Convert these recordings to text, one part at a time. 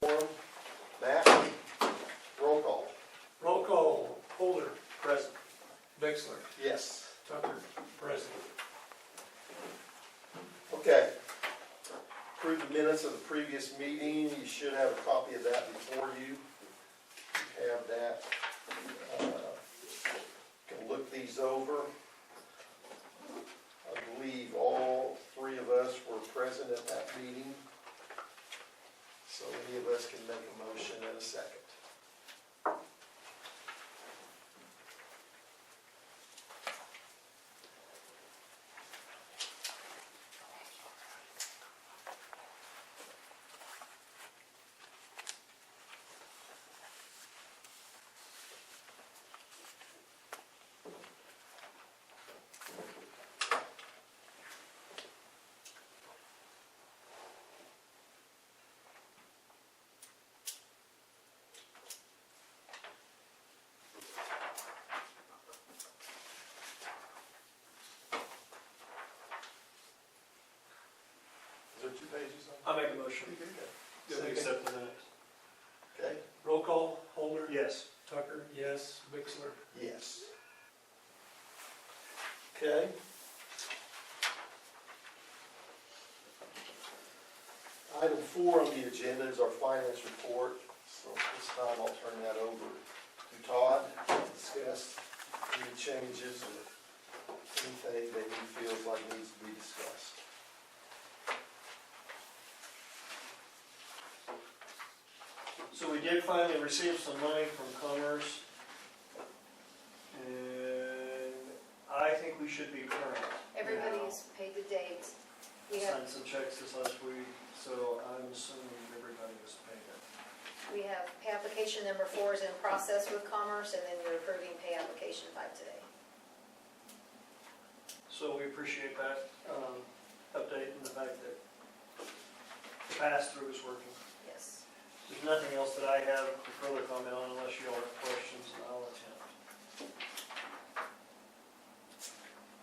Matt, roll call. Roll call. Holder. Present. Bixler. Yes. Tucker. Present. Okay. Approve the minutes of the previous meeting. You should have a copy of that before you. You have that. Can look these over. I believe all three of us were present at that meeting. So any of us can make a motion in a second. Is there 2 pages on? I'll make a motion. Second. We accept the minutes. Okay. Roll call. Holder. Yes. Tucker. Yes. Bixler. Yes. Okay. Item 4 on the agenda is our finance report. So at this time, I'll turn that over to Todd to discuss any changes or anything that he feels like needs to be discussed. So we did finally receive some money from Commerce, and I think we should be current. Everybody's paid the date. We have, Signed some checks this last week, so I'm assuming everybody is paid it. we have pay application number 4 is in process with Commerce, and then you're approving pay application 5 today. So we appreciate that update and the fact that pass-through is working. Yes. There's nothing else that I have to further comment on unless you all have questions, and I'll attempt.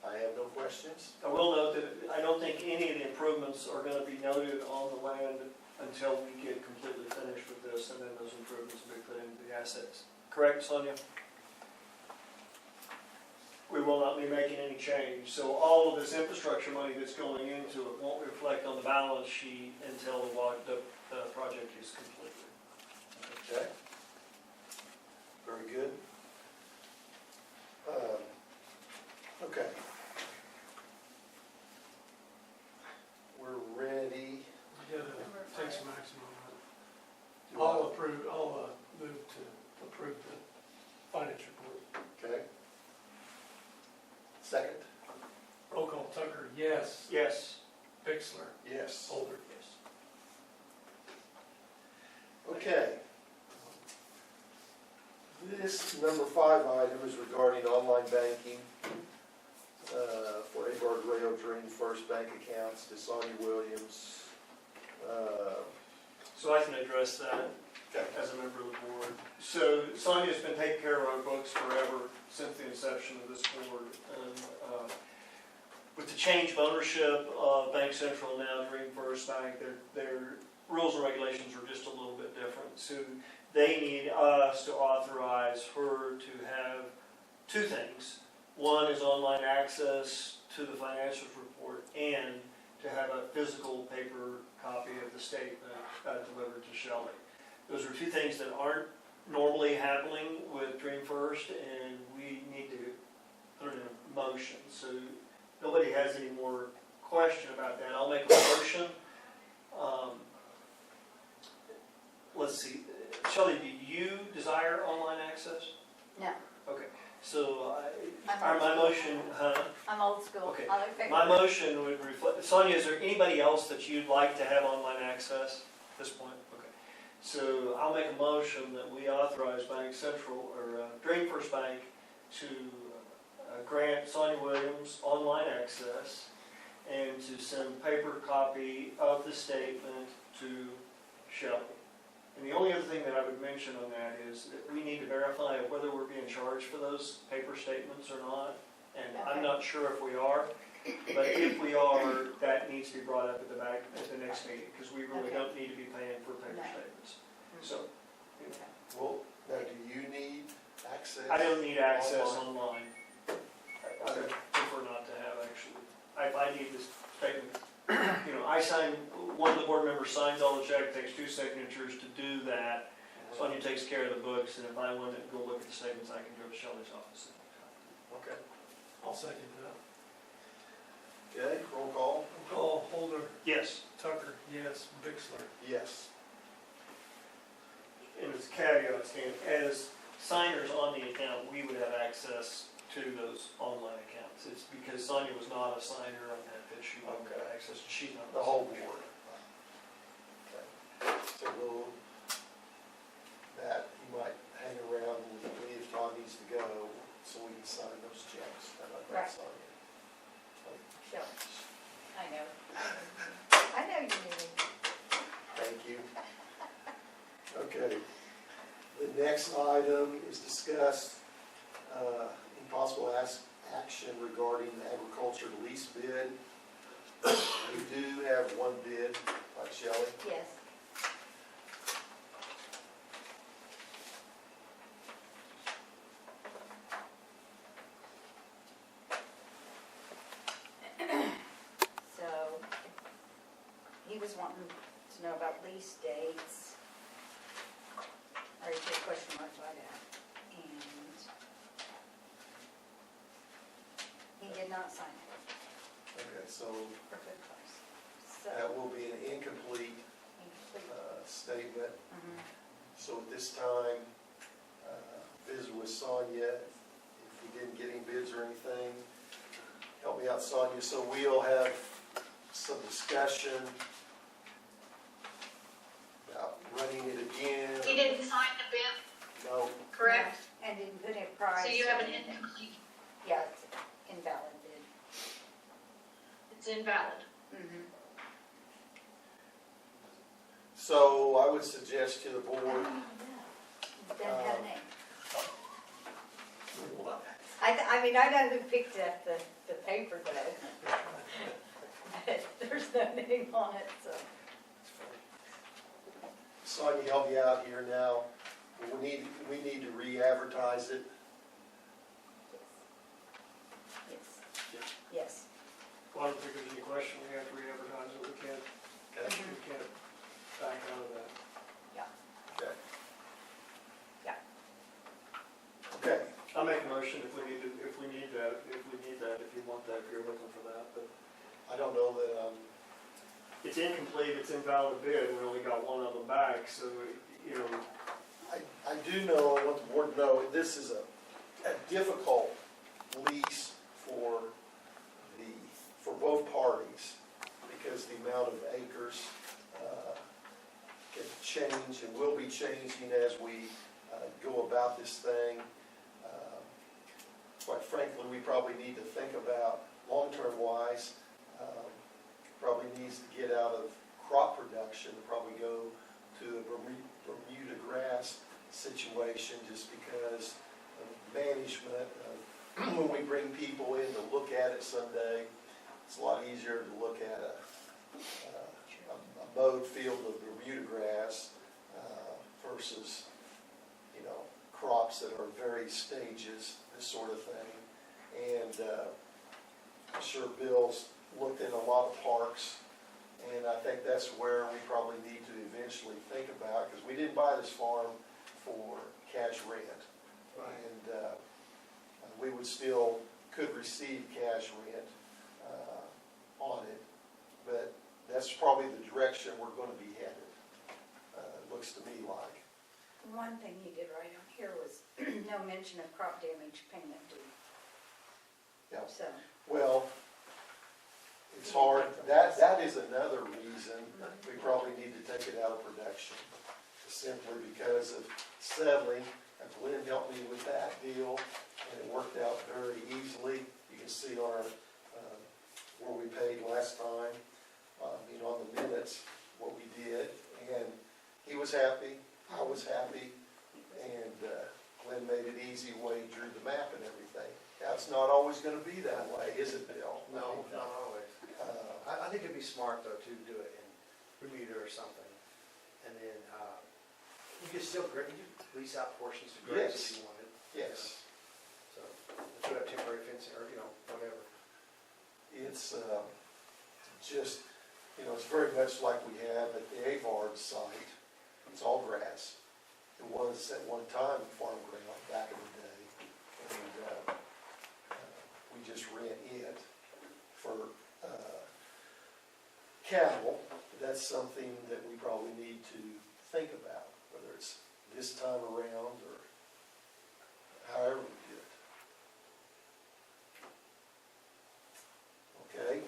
I have no questions. I will note that I don't think any of the improvements are going to be noted on the land until we get completely finished with this, and then those improvements will be put into the assets. Correct, Sonia? We will not be making any change, so all of this infrastructure money that's going into it won't reflect on the balance sheet until the project is completed. Okay. Very good. Okay. We're ready. You gotta take some action on that. I'll move to approve the finance report. Okay. Second? Roll call. Tucker. Yes. Yes. Bixler. Yes. Holder. Yes. Okay. This number 5 item is regarding online banking for Avard Rail Dream First Bank accounts to Sonia Williams. So I can address that as a member of the board. So Sonia's been taking care of our books forever since the inception of this board. And with the change of ownership of Bank Central now Dream First Bank, their rules and regulations are just a little bit different. So they need us to authorize her to have 2 things. One is online access to the financials report and to have a physical paper copy of the statement delivered to Shelley. Those are 2 things that aren't normally happening with Dream First, and we need to put it in motion. So nobody has any more question about that. I'll make a motion. Let's see. Shelley, do you desire online access? No, Okay. So I'm my motion, I'm old school. Okay. I like my motion would reflect. Sonia, is there anybody else that you'd like to have online access at this point? Okay. So I'll make a motion that we authorize Bank Central or Dream First Bank to grant Sonia Williams online access and to send paper copy of the statement to Shelley. And the only other thing that I would mention on that is that we need to verify whether we're being charged for those paper statements or not. And I'm Okay. not sure if we are. But if we are, that needs to be brought up at the next meeting, because we really Okay. don't need to be paying for paper No. statements. So, Well, now, do you need access? I don't need access online. I would prefer not to have, actually. If I need this statement, I sign, one of the board members signs all the check, takes 2 signatures to do that. Sonia takes care of the books, and if I want to go look at the statements, I can go to Shelley's office. Okay. I'll second that. Okay, roll call? Call Holder, Yes. Tucker, yes, Bixler. Yes. And as a caveat, Stan, as signers on the account, we would have access to those online accounts. It's because Sonia was not a signer on that she wouldn't have access, she's not. The whole board. Okay. So we'll, that, you might hang around with me if Todd needs to go, so we can sign those checks. How about that, Right. Sonia? Sure. I know. I know you need me. Thank you. Okay. The next item is discuss impossible action regarding agriculture lease bid. We do have one bid, like Shelley. Yes. So, he was wanting to know about lease dates. I already put a question mark by that. And he did not sign it Okay, so for good price. So, that will be an incomplete incomplete. statement. Mhm. So at this time, visit with Sonia, if we didn't get any bids or anything, help me out, Sonia. So we'll have some discussion about running it again. You didn't sign the bid, No, correct? And didn't put in price. So you have an and- incomplete, Yeah, it's invalid bid. it's invalid. Mm-hmm. so I would suggest to the board, Doesn't have a name. I mean, I know who picked up the paper though. But there's no name on it, so. Sonia, help me out here now. We need to re-advertise it. Yes. Yes. Well, I don't think there's any question, we have to re-advertise it, we can't Okay. back out of that. Okay. Yeah. Okay. I'll make a motion if we need that, if you want that, if you're looking for that, but I don't know that, it's incomplete, it's invalid bid, we only got one of them back, so, I do know, I want the board to know, this is a difficult lease for both parties, because the amount of acres can change and will be changing as we go about this thing. Quite frankly, we probably need to think about, long-term wise, probably needs to get out of crop production, probably go to a Bermuda grass situation, just because of management of when we bring people in to look at it someday, it's a lot easier to look at a mowed field of Bermuda grass versus, crops that are various stages, this sort of thing. And I'm sure Bill's looked at a lot of parks, and I think that's where we probably need to eventually think about, because we didn't buy this farm for cash rent. And we would still, could receive cash rent on it, but that's probably the direction we're going to be headed, looks to me like. One thing he did right on here was no mention of crop damage payment due. Yeah. So, Well, it's hard, that is another reason we probably need to take it out of production, simply because of settling. And Glenn helped me with that deal, and it worked out very easily. You can see our, where we paid last time, on the minutes, what we did, and he was happy, I was happy, and Glenn made it easy when he drew the map and everything. That's not always gonna be that way, is it, Bill? No, not always. Uh, I think it'd be smart though to do it in Bermuda or something. And then, you could still, you could lease out portions to Grace Yes. if you wanted. Yes, So, put up temporary fencing or, whatever. it's, just, it's very much like we have at the Avard site. It's all grass. It was at one time farm ground back in the day. And, we just rent it for, cattle. That's something that we probably need to think about, whether it's this time around or however we do it. Okay?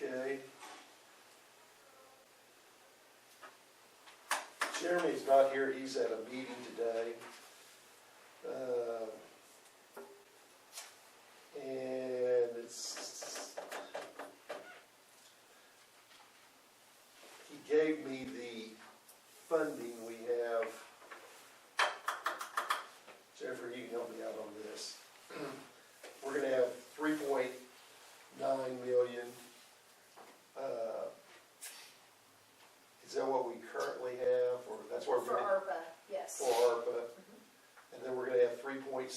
Okay. Jeremy's not here, he's at a meeting today. And he gave me the funding we have. Jennifer, you can help me out on this. We're gonna have 3.9 million. Is that what we currently have, or that's where For we're gonna, ARPA, yes. for ARPA? And then we're gonna have 3.6,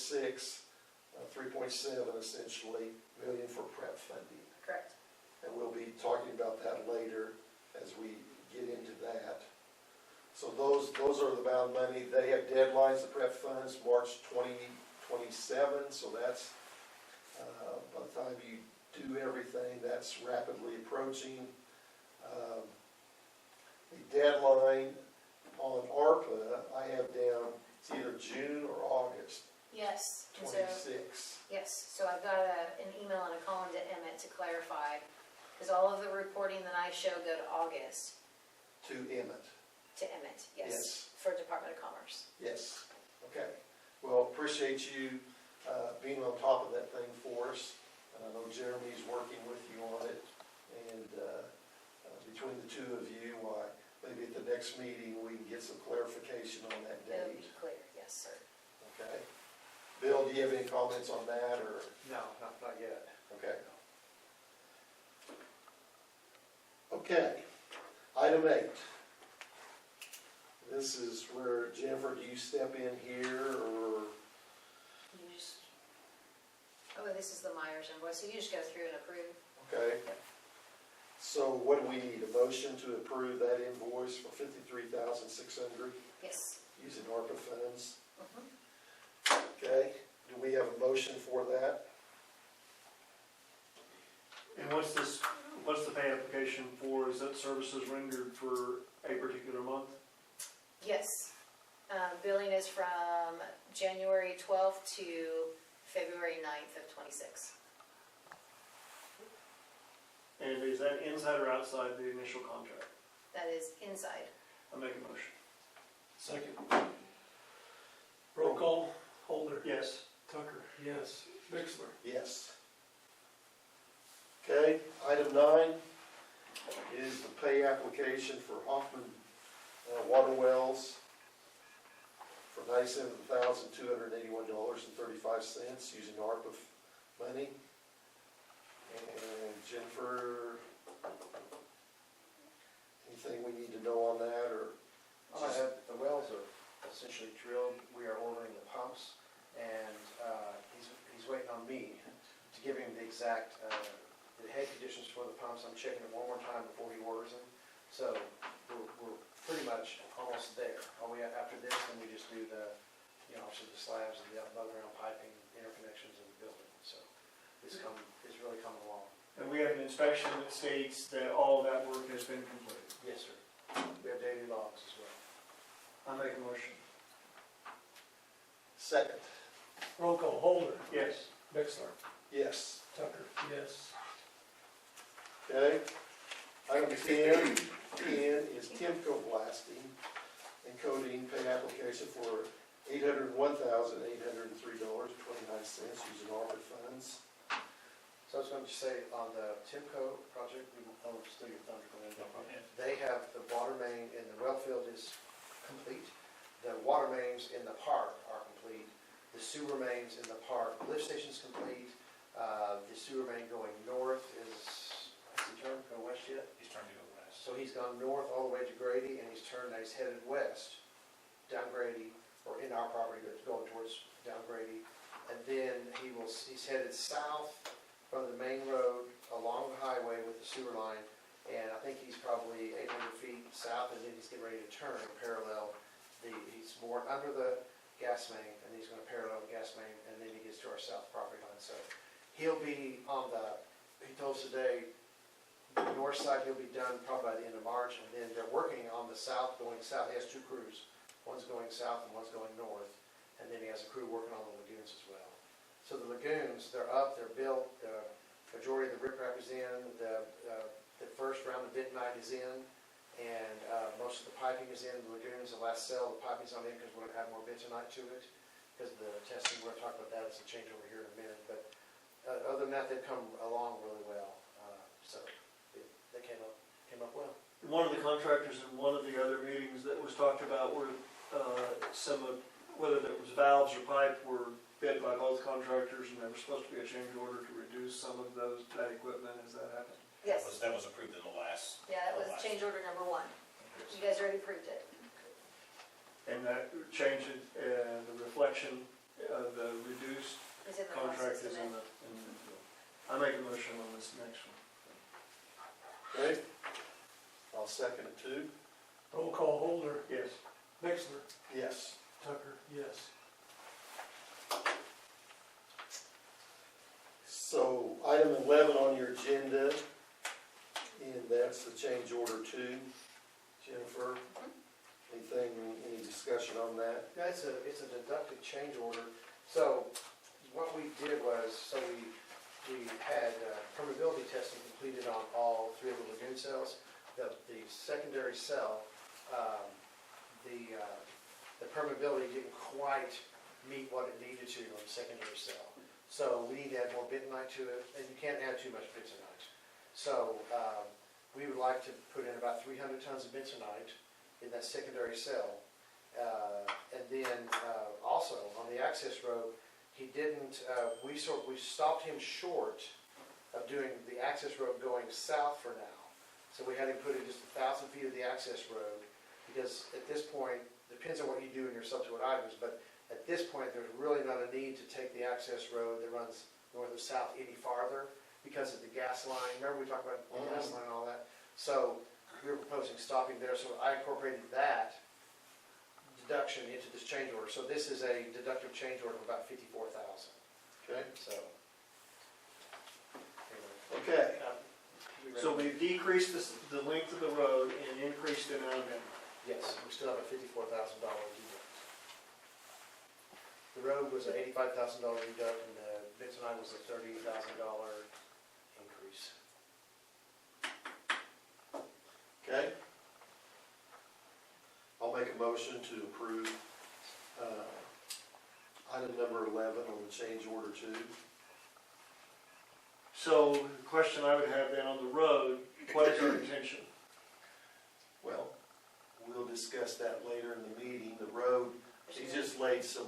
3.7 essentially million for prep funding. Correct. And we'll be talking about that later as we get into that. So those are the amount of money. They have deadlines, the prep funds, March 2027, so that's, by the time you do everything, that's rapidly approaching. The deadline on ARPA, I have down, it's either June or August Yes. And so, 26. yes, so I've got an email and a column to Emmett to clarify, because all of the reporting that I show go to August, To Emmett. yes, Yes. for Department of Commerce. Yes, okay. Well, appreciate you being on top of that thing for us. I know Jeremy's working with you on it, and between the two of you, why, maybe at the next meeting, we can get some clarification on that It'll be date, clear, yes, sir. okay? Bill, do you have any comments on that, or, No, not yet. okay? Okay, item 8. This is where, Jennifer, do you step in here, or? You just, this is the Myers invoice, so you just go through and approve. Okay. So what do we need, a motion to approve that invoice for $53,600 Yes. using ARPA funds? Mhm. Okay, do we have a motion for that? And what's the pay application for? Is that services rendered for a particular month? Yes. Billing is from January 12th to February 9th of 26. And is that inside or outside the initial contract? That is inside. I make a motion. Second. Roll call, Holder. Yes. Tucker, yes. Bixler. Yes. Okay, item 9 is the pay application for Hoffman Water Wells for $97,281.35 using ARPA money. And Jennifer, anything we need to know on that, or? The wells are essentially drilled. We are ordering the pumps, and he's waiting on me to give him the exact the head conditions for the pumps. I'm checking it one more time before he orders them. So we're pretty much almost there. After this, then we just do the, obviously the slabs and the above ground piping, interconnections in the building. So it's really coming along. And we have an inspection that states that all of that work has been completed. Yes, sir. We have daily logs as well. I make a motion. Second. Roll call, Holder. Yes. Bixler. Yes. Tucker, yes. Okay. Item 10 is Timco Blasting and Coating pay application for $801,803.29 using ARPA funds. So I was going to say, on the Timco project, still get thunder going in. They have the water main, and the well field is complete. The water mains in the park are complete. The sewer mains in the park, lift station's complete. The sewer main going north has he turned, go west yet? He's trying to go west. So he's gone north all the way to Grady, and he's turned, now he's headed west, down Grady, or in our property, but going towards down Grady. And then he's headed south from the main road along the highway with the sewer line, and I think he's probably 800 feet south, and then he's getting ready to turn and parallel he's bored under the gas main, and he's gonna parallel the gas main, and then he gets to our south property line. So he'll be on he told us today, the north side, he'll be done probably by the end of March, and then they're working on the south, going south. He has two crews. One's going south and one's going north, and then he has a crew working on the lagoons as well. So the lagoons, they're up, they're built, the majority of the riprap is in, the first round of bentonite is in, and most of the piping is in the lagoons. The last cell, the piping's not in because we're going to add more bentonite to it, because of the testing. We're going to talk about that as a change over here in a minute, but other than that, they've come along really well. So they came up well. One of the contractors in one of the other meetings that was talked about were some of, whether it was valves or pipe, were bid by both contractors, and there was supposed to be a change order to reduce some of that equipment. Has that happened? Yes, That was approved in the last. yeah, that was change order number 1. You guys already approved it. And that change and the reflection of the reduced It's in the contract process is of in it. I make a motion on this next one. Okay, I'll second it too. Roll call, Holder, Yes. Mixler, Yes. Tucker, yes. So item 11 on your agenda, and that's the change order 2. Jennifer, any discussion on that? Yeah, it's a deductive change order. So what we did was, we had permeability testing completed on all 3 of the lagoon cells. The secondary cell, the permeability didn't quite meet what it needed to on the secondary cell. So we need to add more bentonite to it, and you can't add too much bentonite. So we would like to put in about 300 tons of bentonite in that secondary cell. And then also on the access road, he didn't, we stopped him short of doing the access road going south for now. So we had him put in just 1,000 feet of the access road, because at this point, depends on what you do in your subsequent items, but at this point, there's really not a need to take the access road that runs north and south any farther because of the gas line. Remember we talked about the gas line and all that? So we were proposing stopping there, so I incorporated that deduction into this change order. So this is a deductive change order of about $54,000. Okay. So. Okay. So we've decreased the length of the road and increased the amount of bentonite. Yes, we still have a $54,000 deduct. The road was an $85,000 deduct, and the bentonite was a $30,000 increase. Okay. I'll make a motion to approve item number 11 on the change order 2. So the question I would have then on the road, what is our intention? Well, we'll discuss that later in the meeting. The road, he just laid some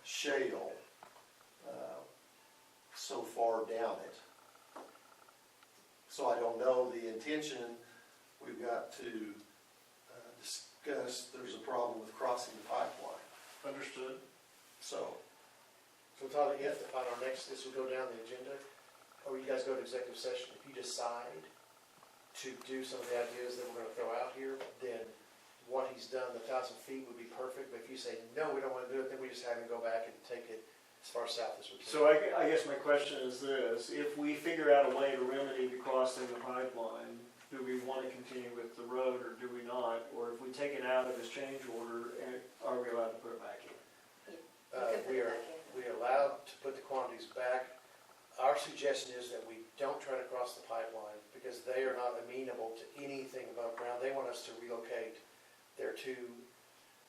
shale so far down it. So I don't know the intention. We've got to discuss, there's a problem with crossing the pipeline. Understood. So, Todd, if on our next, this will go down the agenda, or you guys go to executive session, if you decide to do some of the ideas that we're going to throw out here, then what he's done, the 1,000 feet would be perfect. But if you say, no, we don't want to do it, then we just have him go back and take it as far south as we can. So I guess my question is this: if we figure out a way to remedy the crossing the pipeline, do we want to continue with the road or do we not? Or if we take it out of his change order, are we allowed to put it back in? We are allowed to put the quantities back. Our suggestion is that we don't try to cross the pipeline because they are not amenable to anything above ground. They want us to relocate their 2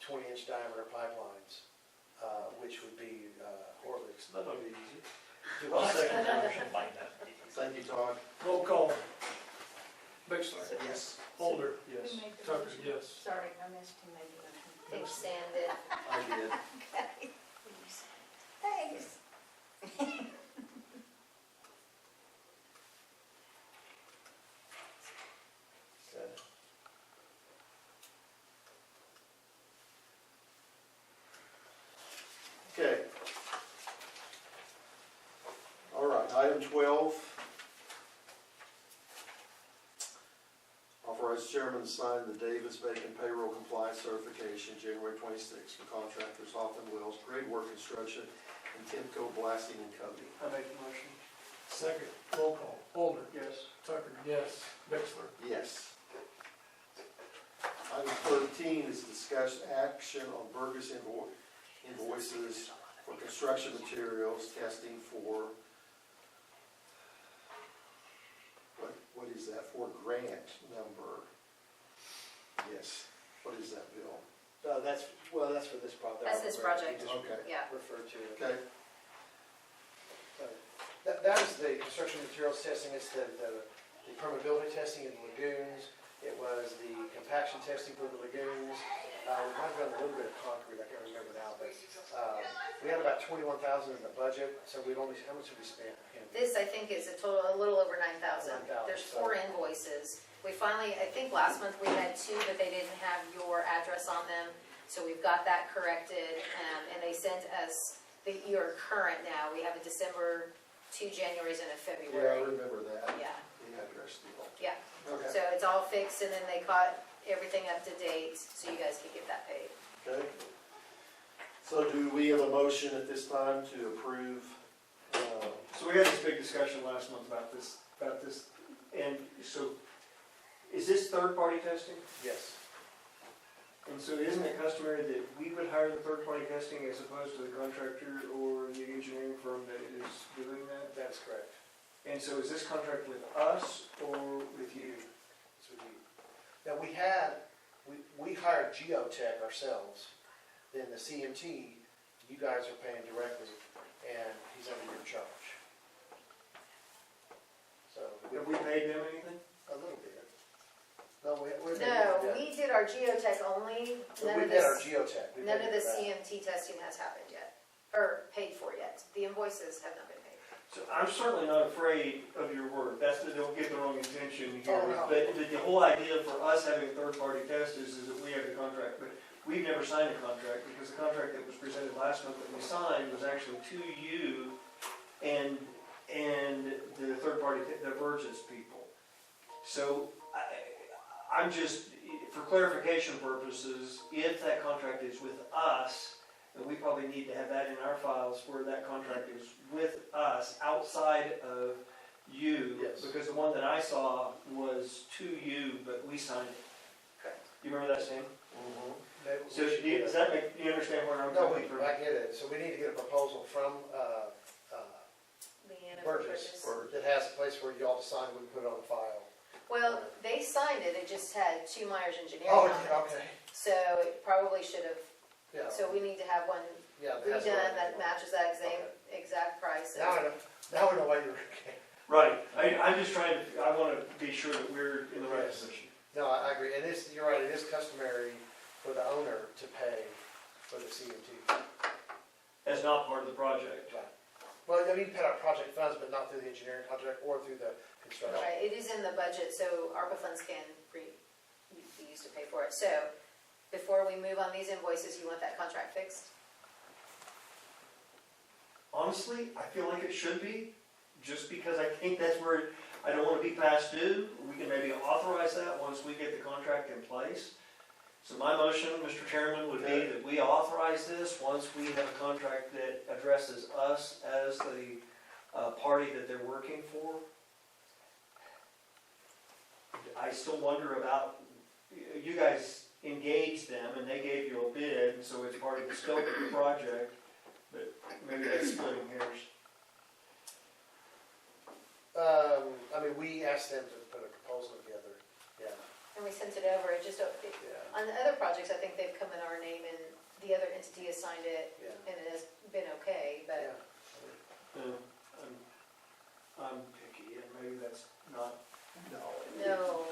20-inch diameter pipelines, which would be horribly expensive. That'll be easy. Well, Second motion might not be. thank you, Todd. Roll call. Mixler, Yes. Holder, Yes. Who made the Tucker, motion? yes. Sorry, I missed who made the motion. pink sanded. I did. Okay. Thanks. Okay. Okay. All right, item 12. Authorize chairman to sign the Davis-Bacon payroll compliance certification January 26th for contractors Hoffman Wells, Grade Work Construction, and Timco Blasting and Coating. I make the motion. Second, roll call. Holder. Yes. Tucker, yes. Bixler. Yes. Item 13 is discuss action on Burgess invoices for construction materials, testing for, what is that, for grant number? Yes, what is that, Bill? That's for this project. That's this project. Okay. Yeah. Referred to. Okay, That is the construction materials testing, it's the permeability testing in the lagoons, it was the compaction testing for the lagoons. We might have done a little bit of concrete, I can't remember now, but we had about 21,000 in the budget, so we've only, how much have we spent? This, I think, is a total, a little over 9,000. 9,000, There's so- 4 invoices. We finally, I think last month we had 2, but they didn't have your address on them. So we've got that corrected, and they sent us you're current now. We have a December, 2 Januaries, and a yeah, I February. remember that, Yeah, the address deal. yeah. Okay, So it's all fixed, and then they caught everything up to date, so you guys can get that paid. okay. So do we have a motion at this time to approve, So we had this big discussion last month about this, and so, is this third-party testing? Yes, And so isn't it customary that we would hire the third-party testing as opposed to the contractor or the engineering firm that is doing that? that is correct. And so is this contract with us or with you? It's with you. Now, we hired Geotech ourselves, then the CMT, you guys are paying directly, and he's under your charge. So, Have we paid them anything? a little bit. No, No, we did our geotech only. None We of did our this, Geotech. We none paid of the for that. CMT testing has happened yet, or paid for yet. The invoices have not been paid. So I'm certainly not afraid of your word. Don't get the wrong intention here. Oh, no. But the whole idea for us having a third-party test is that we have the contract. But we've never signed a contract because the contract that was presented last month that we signed was actually to you and the third-party, the Burgess people. So I'm just, for clarification purposes, if that contract is with us, then we probably need to have that in our files where that contract is with us outside of you. Yes. Because the one that I saw was to you, but we signed it. Correct. You remember that, Sam? mhm. Maybe we So should do you, get does a- that make, do you understand where I'm No, coming from? I get it. So we need to get a proposal from Leanna Burgess Burgess. that has a place where you all decide we can put it on the file. Well, they signed it, it just had 2 Myers Engineering Oh, on it. yeah, okay. So it probably should have, Yeah. so we need to have one Yeah, that has the redone right that name. matches that exact price. Now I know, now we know why you're, okay. Right. I'm just trying to, I want to be sure that we're in the right Yes. position. No, I agree, and this, you're right, it is customary for the owner to pay for the CMT. As not part of the project. Right. Well, I mean, you pay out project funds, but not through the engineering contract or through the construction. Right, it is in the budget, so ARPA funds can be used to pay for it. So before we move on these invoices, you want that contract fixed? Honestly, I feel like it should be, just because I think that's where, I don't want to be past due. We can maybe authorize that once we get the contract in place. So my motion, Mr. Chairman, would be that we authorize this once we have a contract that addresses us as the party that they're working for. I still wonder about, you guys engaged them and they gave you a bid, and so it's part of the scope of the project, but maybe that's splitting hairs. I mean, we asked them to put a proposal together, yeah, And we sent it over, it just, yeah, on the other projects, I think they've come in our name and the other entity has signed it yeah, and it has been okay, but yeah. I'm picky, and maybe that's not, No. no.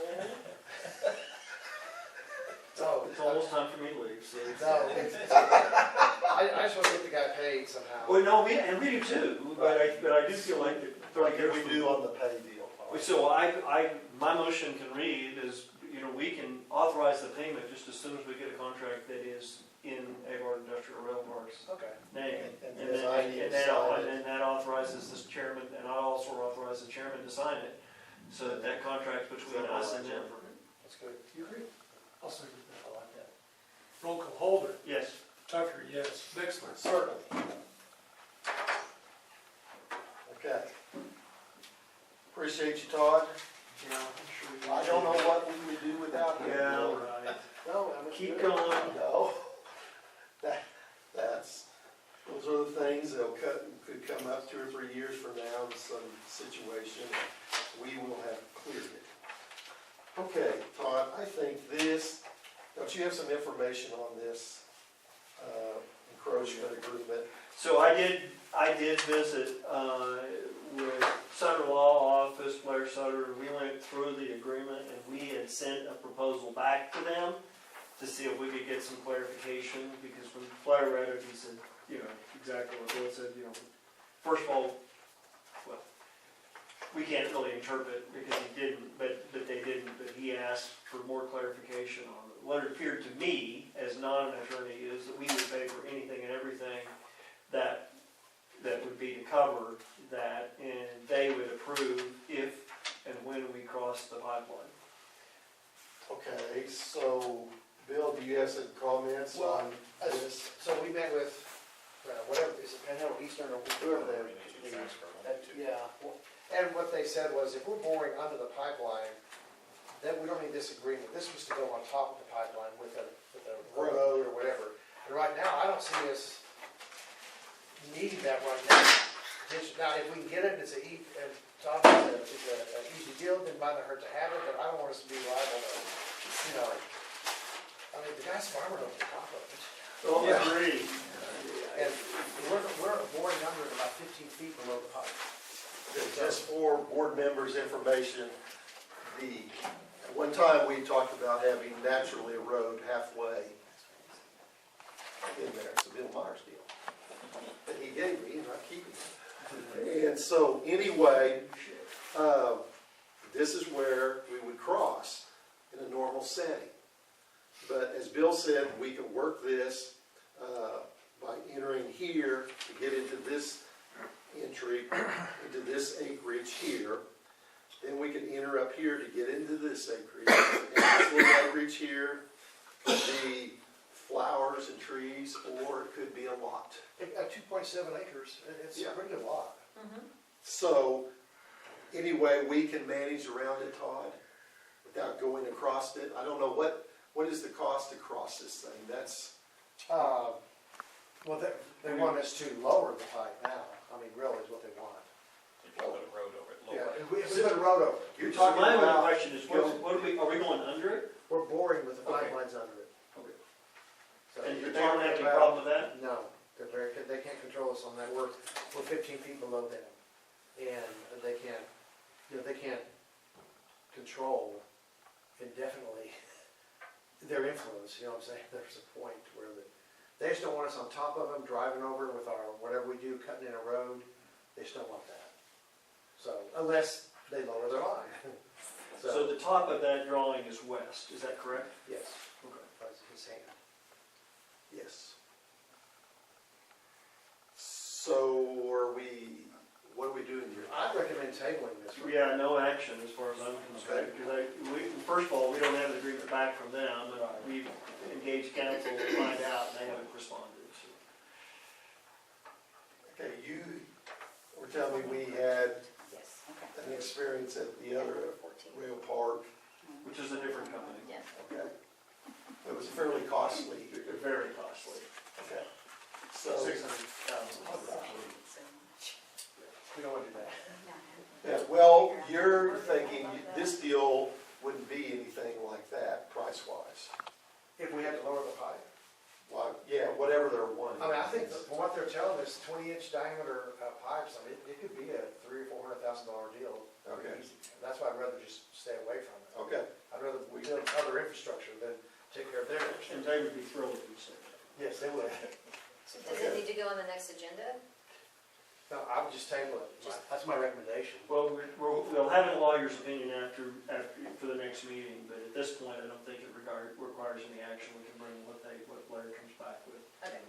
So, it's all almost time for me to leave, so. No, I just want to get the guy paid somehow. Well, no, and we do too, but I do feel like that What 30 can years we from do on the pay deal? So my motion can read is, we can authorize the payment just as soon as we get a contract that is in Avard Industrial Rail Park's Okay. name. And And then I need to sign it. then that authorizes this chairman, and I also authorize the chairman to sign it, so that that contract's between us and them. That's good. You agree? I'll second that. I like that. Roll call, Holder, Yes. Tucker, yes. Bixler. Certainly. Okay. Appreciate you, Todd. Yeah, I'm sure. I don't know what we would do without you. Yeah, right. No, I'm Keep good. going. No. Those are the things that could come up 2 or 3 years from now in some situation. We will have cleared it. Okay, Todd, I think don't you have some information on this encroachment agreement? So I did visit with Sutter Law Office, Blair Sutter. We went through the agreement and we had sent a proposal back to them to see if we could get some clarification, because when Blair read it, he said, exactly what Bill said, first of all, well, we can't really interpret because he didn't, but they didn't, but he asked for more clarification on it. What it appeared to me, as not an attorney, is that we would pay for anything and everything that would be to cover that, and they would approve if and when we cross the pipeline. Okay, so, Bill, do you have some comments Well, on this? So we met with, whatever, is it Panhandle Eastern or whoever they, yeah. And what they said was, if we're boring under the pipeline, then we don't need this agreement. This was to go on top of the pipeline with a road or whatever. And right now, I don't see us needing that right now. Now, if we can get it, it's an easy deal, then it might not hurt to have it, but I don't want us to be liable to, I mean, the guy's farming over the top of it. Oh, Yeah. Agree. And we're boring under it about 15 feet below the pipe. Just for board members' information, at one time we talked about having naturally a road halfway in there. It's a Bill Myers deal that he gave me, and I'm keeping it. And so, anyway, this is where we would cross in a normal setting. But as Bill said, we can work this by entering here to get into this entry, into this acreage here. Then we can enter up here to get into this acreage. And this little acreage here could be flowers and trees, or it could be a lot. At 2.7 acres, it's a Yeah. pretty good lot. So, anyway, we can manage around it, Todd, without going across it. I don't know, what is the cost to cross this thing? That's, Well, they want us to lower the pipe now. I mean, really is what they want. If you put a road over it, Yeah, lower it. if we put a road over it. you're So talking my only about, question is, are we going under it? We're boring with the Okay. pipelines under it. Okay. So And you you're don't talking have any about- problem with that? No, they can't control us on that. We're 15 feet below them. And they can't control indefinitely their influence, you know what I'm saying? There's a point where they just don't want us on top of them, driving over with our, whatever we do, cutting in a road. They just don't want that. So, unless they lower their line. So the top of that drawing is west, is that correct? Yes, Okay. that's his hand. yes. So, what are we doing here? I recommend tabling this. right Yeah, no action as far as I'm concerned, because first of all, we don't have an agreement back from them, and we've engaged counsel to find out, and they haven't responded, so. Okay, you were telling me we had Yes, an experience at the other rail park. Which is a different company. Yeah. Okay. It was fairly costly. They're very costly. Okay. So, $600,000. We don't want to do that. yeah, well, you're thinking this deal wouldn't be anything like that, price-wise. If we had to lower the pipe. Well, yeah, whatever they're wanting. I mean, I think that from what they're telling us, 20-inch diameter pipes, I mean, it could be a $300,000 or $400,000 deal. Okay. Easy. That's why I'd rather just stay away from it. Okay. I'd rather we build other infrastructure than take care of their And infrastructure. they would be thrilled if we said that. Yes, they would. So does it need to go on the next agenda? No, I would just table it. That's my recommendation. Well, we'll have a lawyer's opinion after, for the next meeting, but at this point, I don't think it requires any action. We can bring what Larry comes back with. Okay.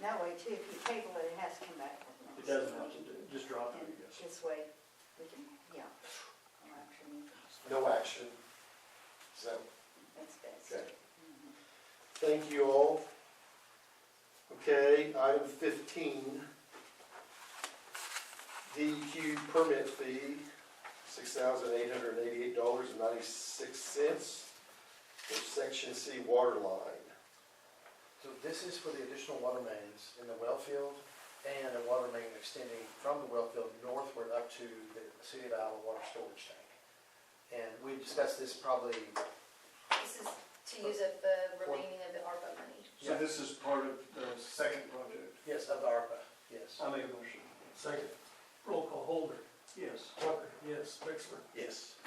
That way too, if you table it, it has to come back. It doesn't have to do, just drop it, I guess. This way, we can, yeah. no action. No action. So, That's best. okay. Mhm. Thank you all. Okay, item 15. DEQ permit fee, $6,888.96 for Section C water line. So this is for the additional water mains in the well field and a water main extending from the well field northward up to the City of Alva water storage tank. And we discussed this probably, This is to use up the remaining of the ARPA money. So this is part of the second project. yes, of the ARPA, yes. I make a motion. Second. Roll call, Holder. Yes. Tucker, yes. Bixler. Yes.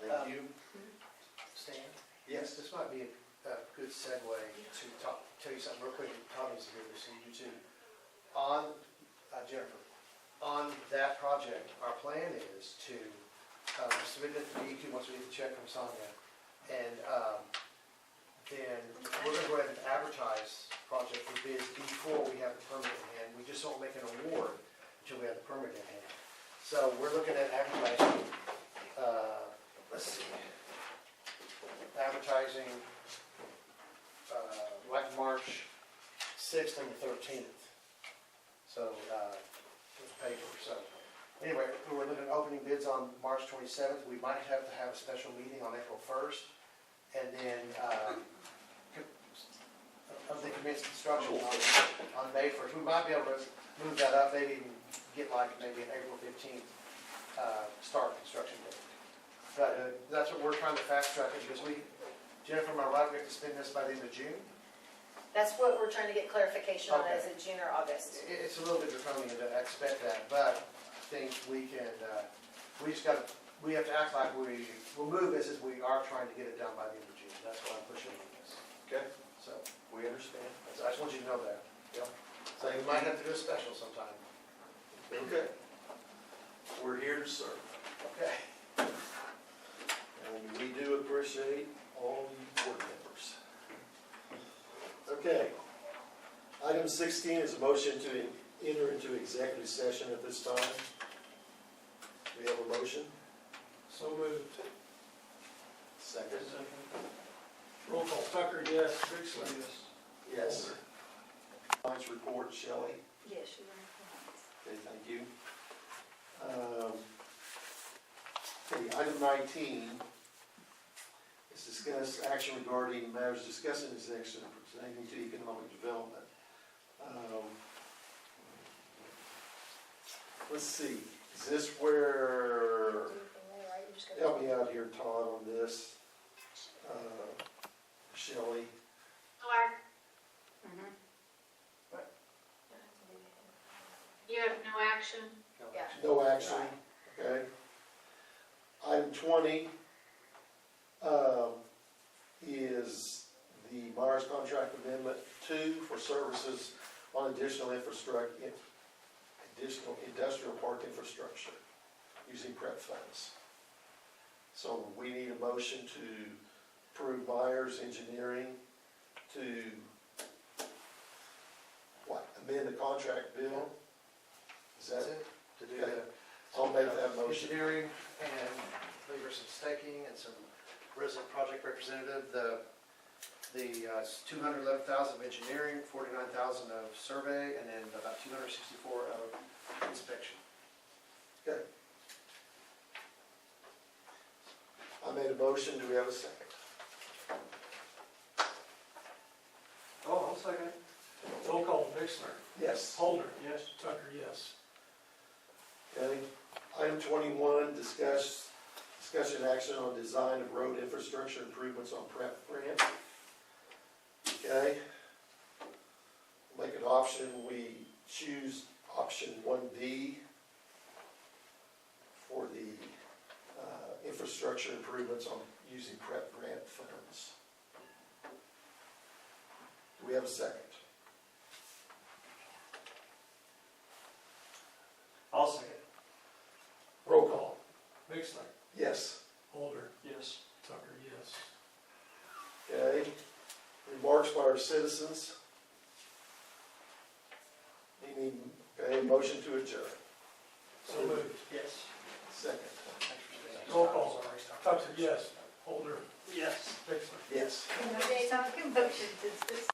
Thank you. Stan? Yes. This might be a good segue to tell you something real quick. Tommy's here, this and you too. On, Jennifer, on that project, our plan is to submit it to DEQ once we get the check from Sonia. And then we're going to go ahead and advertise the project for bids before we have the permit in hand. We just won't make an award until we have the permit in hand. So we're looking at advertising, let's see, advertising like March 6th and the 13th. So, with the paper, so. Anyway, we're looking at opening bids on March 27th. We might have to have a special meeting on April 1st. And then, they commence construction on May 1st. We might be able to move that up, maybe even get like maybe an April 15th, start construction date. But that's what we're trying to fast track it because Jennifer, am I right, we have to spend this by the end of June? That's what we're trying to get clarification on, Okay. is it June or August? It's a little bit draconian to expect that, but I think we can, we have to act like we'll move this as we are trying to get it done by the end of June. That's why I'm pushing on this. Okay, So, we understand. I just want you to know that. Yeah. So we might have to do a special sometime. Okay. We're here to serve. Okay. And we do appreciate all you board members. Okay. Item 16 is a motion to enter into executive session at this time. Do we have a motion? So moved. Second. Roll call, Tucker, yes. Bixler. Yes. Compliance report, Shelley. Yes, you are correct. Okay, thank you. Okay, item 19 is discuss action regarding matters discussed in this section pertaining to economic development. Let's see, is this where, help me out here, Todd, on this. Shelley, Clark, Mhm. you have no action. Yeah. no action, okay? Item 20 is the Myers Contract Amendment 2 for services on additional industrial park infrastructure using PrEP funds. So we need a motion to approve Myers Engineering to, amend the contract bill? Is That's that, it, to do Okay. the. I'll make that motion. Engineering, and leave her some staking and some resident project representative, the 211,000 of engineering, 49,000 of survey, and then about 264 of inspection. Okay. I made a motion, do we have a second? Oh, I'll second it. Roll call, Bixler. Yes. Holder. Yes. Tucker, yes. Okay. Item 21, discussion action on design of road infrastructure improvements on PrEP grant. Okay. Make an option, we choose option 1B for the infrastructure improvements on using PrEP grant funds. Do we have a second? I'll second. Roll call. Mixler, Yes. Holder, Yes. Tucker, yes. Okay. Remarks by our citizens. Any, okay, motion to adjourn. So moved. Yes. Second. Roll call. Tucker, yes. Holder, Yes. Mixler. Yes. They talking motion, does this